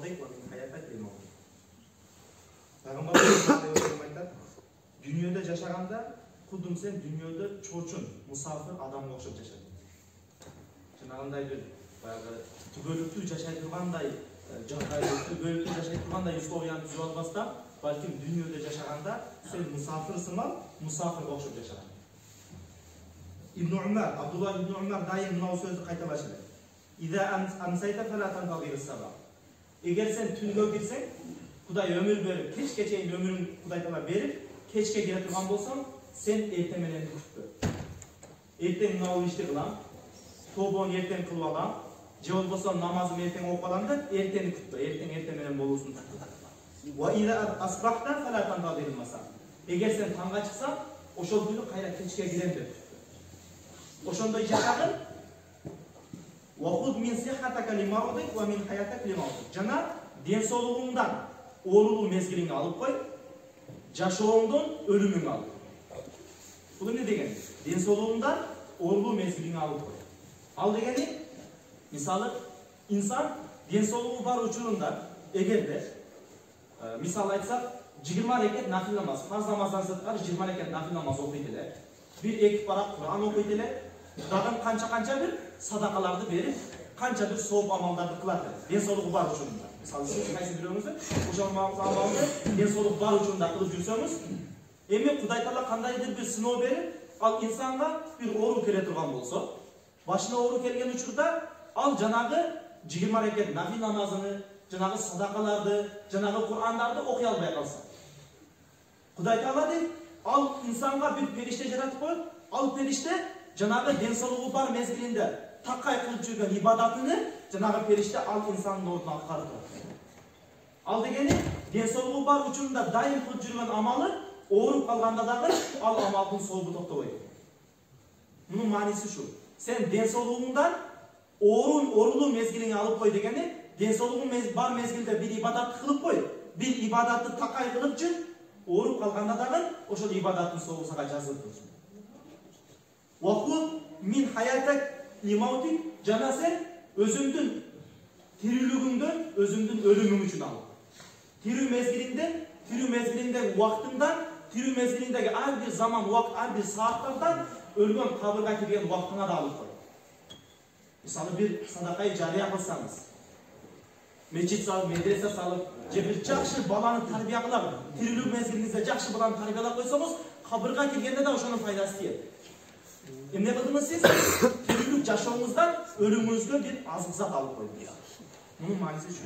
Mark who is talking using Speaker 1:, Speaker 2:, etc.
Speaker 1: maradek ve min hayatek limautik. Peygamber sallallahu aleyhi ve sellem aytadi, dunyoda yaşaganda kudum sen dunyoda çoçun, musafir adamga okşop yaşadın. Janagындай bir баягы түгөлүктүү жашай тургандай түгөлүктүү жашай тургандай историяны түзүп албастан, балким дүйнөдө жашаганда сен мусафирсиң ал, мусафирге окшоп жашаган. Ibn Umar, Abdullah ibn Umar dayım mınау сөздү кайталаш эле. Иza amsayta fala tantazir as-sabah. Эгер сен түнгө кирсең, Кудай өмүр берип, кечке чейин өмүрүң Кудай таала берип, кечке келе турган болсоң, сен эртең менен күтпө. Эртең мынау ишти кылам, тобон эртең кылып алам, же болбосо намазым эртең окуп алам деп эртени күтпө, эртең менен болуусун такта. Wa iza asbahta fala tantazir al-masa. Эгер сен таңга чыксаң, ошол күнү кайра кечке келем деп күтпө. Ошондой жашагын Вахуд мин сихатака лимаудик ва мин хаятак лимаудик. Жана ден соолугуңдан оорулуу мезгилиңди алып кой, жашооңдон өлүмүңдү ал. Бул эмне деген? Ден соолугуңдан оорулуу мезгилиңди алып кой. Ал дегени, мисалы, инсан ден соолугу бар учурунда, эгерде, мисалы айтсак, 20 рекет нафил намаз, фарз намаздан сырткары 20 рекет нафил намаз окуйт эле, 1-2 парак Кур'ан окуйт эле, дагы канча бир садакаларды берип, канча бир сооп амалдарды кылат. Ден соолугу бар учурунда. Мисалы, сиз кайсы бирөөңүздү, ошол амалды ден соолугу бар учурунда кылып жүрсөңүз, эми Кудай таала кандайдыр бир сыноо берип, ал инсанга бир оору келе турган болсо, башына оору келген учурда, ал жанагы 20 рекет нафил намазыны, жанагы садакаларды, жанагы Кур'андарды окуй албай калса. Кудай таала дейт, ал инсанга бир периште жаратып коюп, ал периште жанагы ден соолугу бар мезгилинде такай кылып жүргөн ибадатыны жанагы периште ал инсандын ордуна аткарып турат. Ал дегени ден соолугу бар учурунда дайым кылып жүргөн амалы ооруп калганда дагы ал амалдын сообу токтобойт. Мунун мааниси ушу. Сен ден соолугуңдан оорулуу мезгилиңди алып кой дегени, ден соолугуң бар мезгилде бир ибадатты кылып кой, бир ибадатты такай кылып жүр, ооруп калганда дагы ошол ибадаттын сообу сага жазылып турат. Вахуд мин хаятак лимаутик, жана сен өзүңдүн тирүүлүгүңдөн өзүңдүн өлүмүң үчүн ал. Тирүү мезгилиндеги убактыңдан, тирүү мезгилиндеги ар бир заман, убакыт, ар бир сааттардан өлгөн кабырга кирген убактыңа да алып кой. Мисалы, бир садакай жарыя кылсаңыз, мечит салып, медресе салып, же бир жакшы баланы тарбия кылып, тирүүлүк мезгилиңизде жакшы баланы тарбиялап койсоңуз, кабырга киргенде да ошонун пайдасы тиет. Эмне кылдыңыз сиз? Тирүүлүк жашооңуздан өлүмүңүзгө бир азык зат алып койдуңуз. Мунун мааниси ушу.